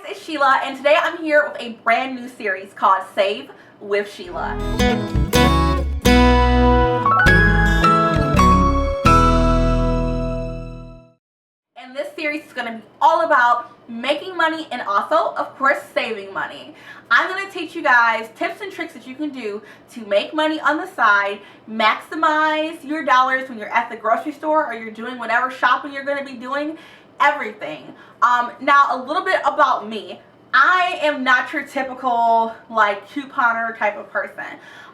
it's Sheila, and today I'm here with a brand new series called Save with Sheila. And this series is going to be all about making money and also, of course, saving money. I'm going to teach you guys tips and tricks that you can do to make money on the side, maximize your dollars when you're at the grocery store or you're doing whatever shopping you're going to be doing, everything. Now, a little bit about me. I am not your typical like couponer type of person.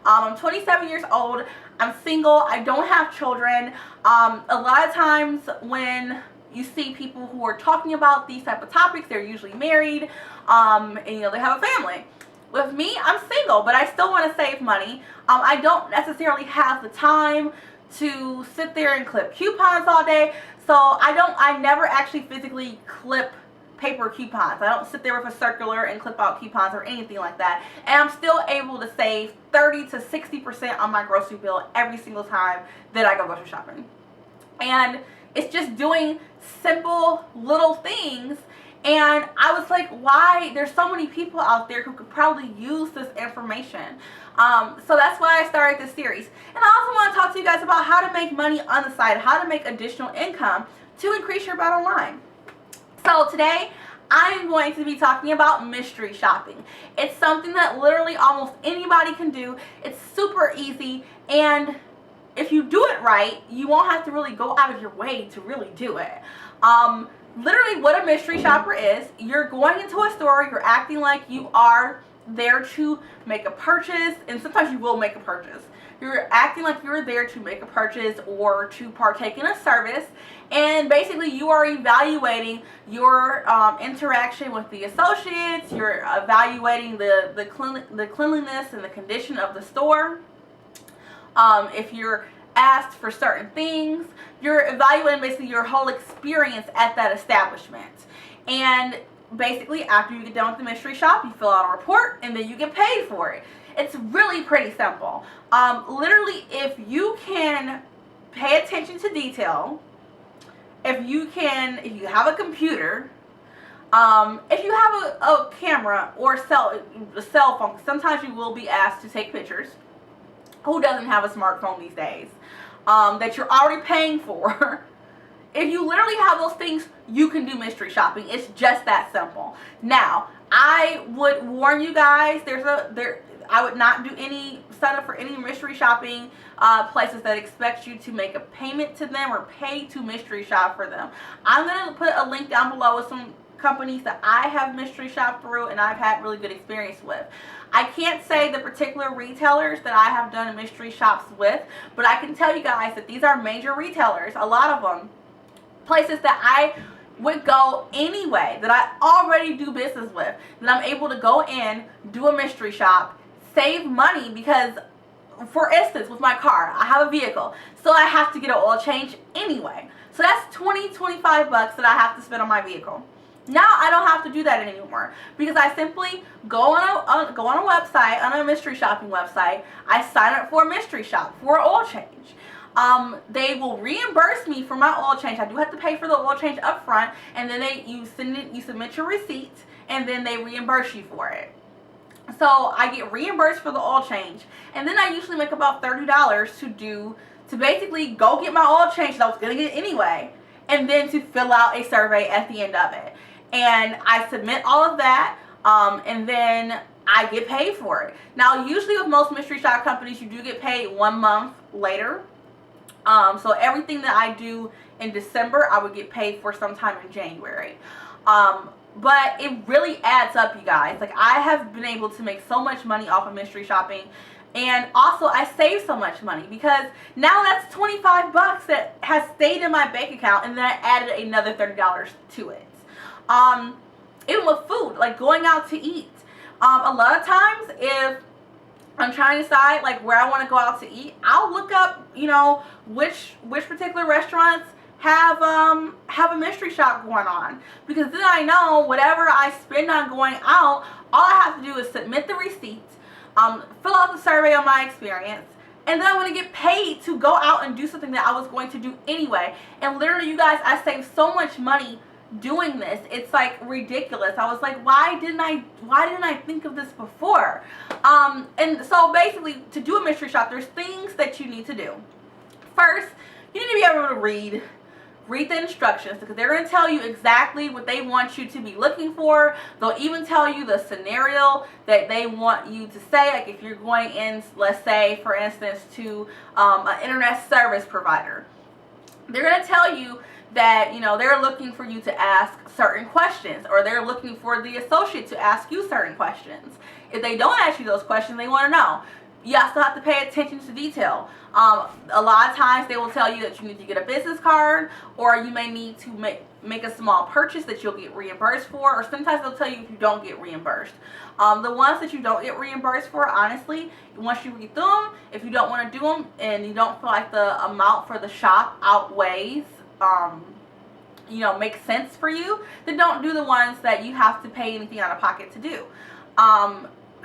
I'm 27 years old. I'm single. I don't have children. A lot of times when you see people who are talking about these type of topics, they're usually married, and they have a family. With me, I'm single, but I still want to save money. I don't necessarily have the time to sit there and clip coupons all day, so I never actually physically clip paper coupons. I don't sit there with a circular and clip out coupons or anything like that, and I'm still able to save 30 to 60% on my grocery bill every single time that I go grocery shopping. And it's just doing simple little things, and I was like, why? There's so many people out there who could probably use this information. So that's why I started this series. And I also want to talk to you guys about how to make money on the side, how to make additional income to increase your bottom line. So today I'm going to be talking about mystery shopping. It's something that literally almost anybody can do. It's super easy, and if you do it right, you won't have to really go out of your way to really do it. Literally what a mystery shopper is, you're going into a store, you're acting like you are there to make a purchase, and sometimes you will make a purchase. You're acting like you're there to make a purchase or to partake in a service, and basically you are evaluating your interaction with the associates, you're evaluating the cleanliness and the condition of the store. If you're asked for certain things, you're evaluating basically your whole experience at that establishment. And basically after you get done with the mystery shop, you fill out a report and then you get paid for it. It's really pretty simple. Literally, if you can pay attention to detail, if you have a computer, if you have a camera or a cell phone, sometimes you will be asked to take pictures. Who doesn't have a smartphone these days that you're already paying for? If you literally have those things, you can do mystery shopping. It's just that simple. Now, I would warn you guys, I would not do sign up for any mystery shopping places that expect you to make a payment to them or pay to mystery shop for them. I'm going to put a link down below with some companies that I have mystery shopped through and I've had really good experience with. I can't say the particular retailers that I have done mystery shops with, but I can tell you guys that these are major retailers, a lot of them, places that I would go anyway, that I already do business with, that I'm able to go in, do a mystery shop, save money, because for instance, with my car, I have a vehicle, so I have to get an oil change anyway. So that's 20-25 bucks that I have to spend on my vehicle. Now I don't have to do that anymore because I simply go on a website, on a mystery shopping website. I sign up for a mystery shop for an oil change. They will reimburse me for my oil change. I do have to pay for the oil change up front, and then you submit your receipt, and then they reimburse you for it. So I get reimbursed for the oil change, and then I usually make about $30 to basically go get my oil change that I was gonna get anyway, and then to fill out a survey at the end of it. And I submit all of that, and then I get paid for it. Now, usually with most mystery shop companies, you do get paid 1 month later. So everything that I do in December, I would get paid for sometime in January. But it really adds up, you guys. Like, I have been able to make so much money off of mystery shopping. And also, I save so much money because now that's 25 bucks that has stayed in my bank account, and then I added another $30 to it. Even with food, like going out to eat. A lot of times, if I'm trying to decide like where I want to go out to eat, I'll look up, which particular restaurants have a mystery shop going on, because then I know whatever I spend on going out, all I have to do is submit the receipt, fill out the survey on my experience, and then I'm going to get paid to go out and do something that I was going to do anyway. And literally, you guys, I saved so much money doing this. It's like ridiculous. I was like, why didn't I think of this before? And so basically, to do a mystery shop, there's things that you need to do. First, you need to be able to read the instructions, because they're going to tell you exactly what they want you to be looking for. They'll even tell you the scenario that they want you to say. Like if you're going in, let's say for instance, to an internet service provider, they're going to tell you that, you know, they're looking for you to ask certain questions, or they're looking for the associate to ask you certain questions. If they don't ask you those questions, they want to know. You also have to pay attention to detail. A lot of times they will tell you that you need to get a business card, or you may need to make a small purchase that you'll get reimbursed for, or sometimes they'll tell you if you don't get reimbursed. The ones that you don't get reimbursed for, honestly, once you read through them, if you don't want to do them and you don't feel like the amount for the shop outweighs, you know, makes sense for you, then don't do the ones that you have to pay anything out of pocket to do.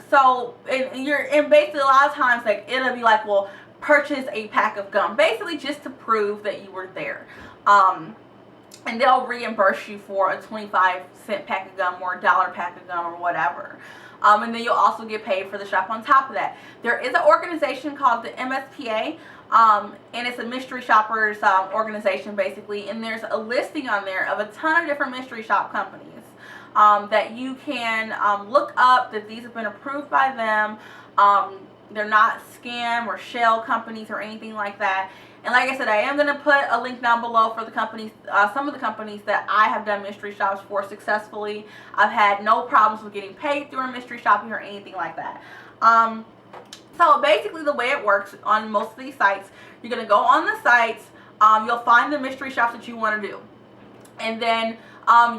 So, and basically a lot of times, like, it'll be like, well, purchase a pack of gum, basically just to prove that you were there. And they'll reimburse you for a 25-cent pack of gum or a $1 pack of gum or whatever. And then you'll also get paid for the shop on top of that. There is an organization called the MSPA, and it's a mystery shoppers organization basically, and there's a listing on there of a ton of different mystery shop companies that you can look up, that these have been approved by them. They're not scam or shell companies or anything like that. And like I said, I am going to put a link down below for the companies, some of the companies that I have done mystery shops for successfully. I've had no problems with getting paid through a mystery shopping or anything like that. So basically the way it works on most of these sites, you're going to go on the sites, you'll find the mystery shops that you want to do. And then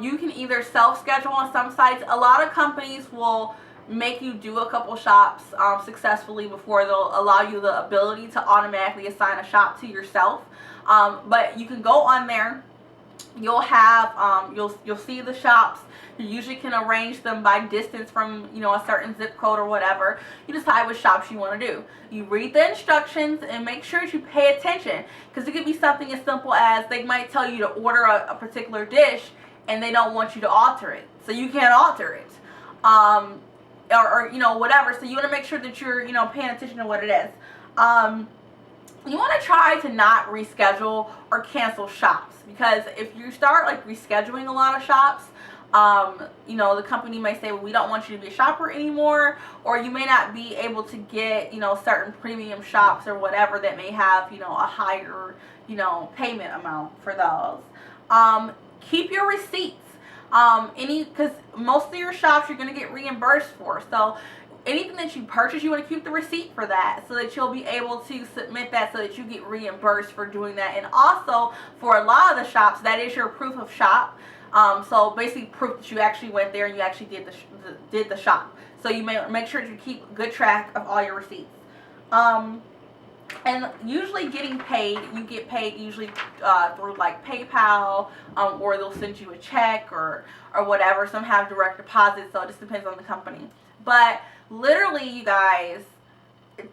you can either self-schedule on some sites. A lot of companies will make you do a couple shops successfully before they'll allow you the ability to automatically assign a shop to yourself. But you can go on there. You'll have you'll see the shops. You usually can arrange them by distance from, you know, a certain zip code or whatever. You decide what shops you want to do. You read the instructions and make sure that you pay attention, because it could be something as simple as they might tell you to order a particular dish and they don't want you to alter it, so you can't alter it. Or you know, whatever. So you want to make sure that you're, you know, paying attention to what it is. You want to try to not reschedule or cancel shops, because if you start like rescheduling a lot of shops, you know, the company may say, well, we don't want you to be a shopper anymore, or you may not be able to get, you know, certain premium shops or whatever that may have, you know, a higher, you know, payment amount for those. Keep your receipts. Because most of your shops you're going to get reimbursed for. So anything that you purchase, you want to keep the receipt for that, so that you'll be able to submit that, so that you get reimbursed for doing that. And also, for a lot of the shops, that is your proof of shop. So basically proof that you actually went there and you actually did the shop. So you may make sure to keep good track of all your receipts. And usually getting paid, you get paid usually through like PayPal, or they'll send you a check or whatever. Some have direct deposit, so it just depends on the company. But literally, you guys,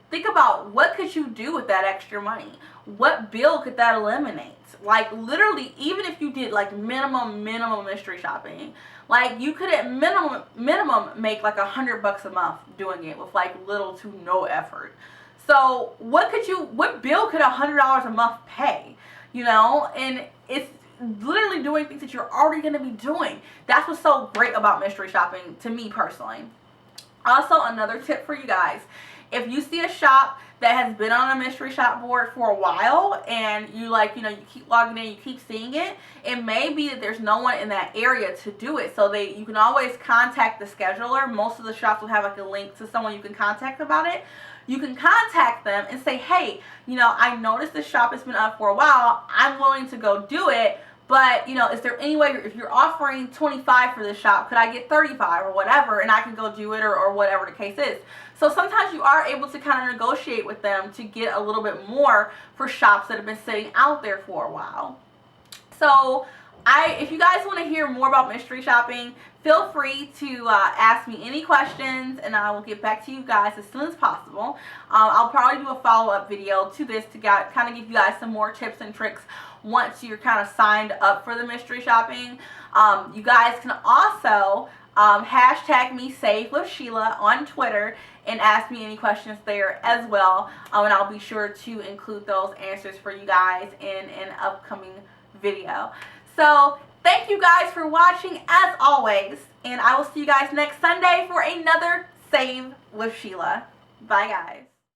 think about what could you do with that extra money? What bill could that eliminate? Like literally, even if you did like minimum mystery shopping, like you could at minimum make like $100 a month doing it with like little to no effort. So what bill could $100 a month pay? You know, and it's literally doing things that you're already going to be doing. That's what's so great about mystery shopping to me personally. Also, another tip for you guys: if you see a shop that has been on a mystery shop board for a while, and you like, you know, you keep logging in, you keep seeing it, it may be that there's no one in that area to do it. So you can always contact the scheduler. Most of the shops will have like a link to someone you can contact about it. You can contact them and say, hey, you know, I noticed this shop has been up for a while. I'm willing to go do it. But, you know, is there any way, if you're offering 25 for this shop, could I get 35 or whatever, and I can go do it, or whatever the case is. So sometimes you are able to kind of negotiate with them to get a little bit more for shops that have been sitting out there for a while. So if you guys want to hear more about mystery shopping, feel free to ask me any questions, and I will get back to you guys as soon as possible. I'll probably do a follow-up video to this to kind of give you guys some more tips and tricks once you're kind of signed up for the mystery shopping. You guys can also hashtag me SAVEWITHSHEILA on Twitter and ask me any questions there as well. And I'll be sure to include those answers for you guys in an upcoming video. So thank you guys for watching as always, and I will see you guys next Sunday for another Save with Sheila. Bye guys.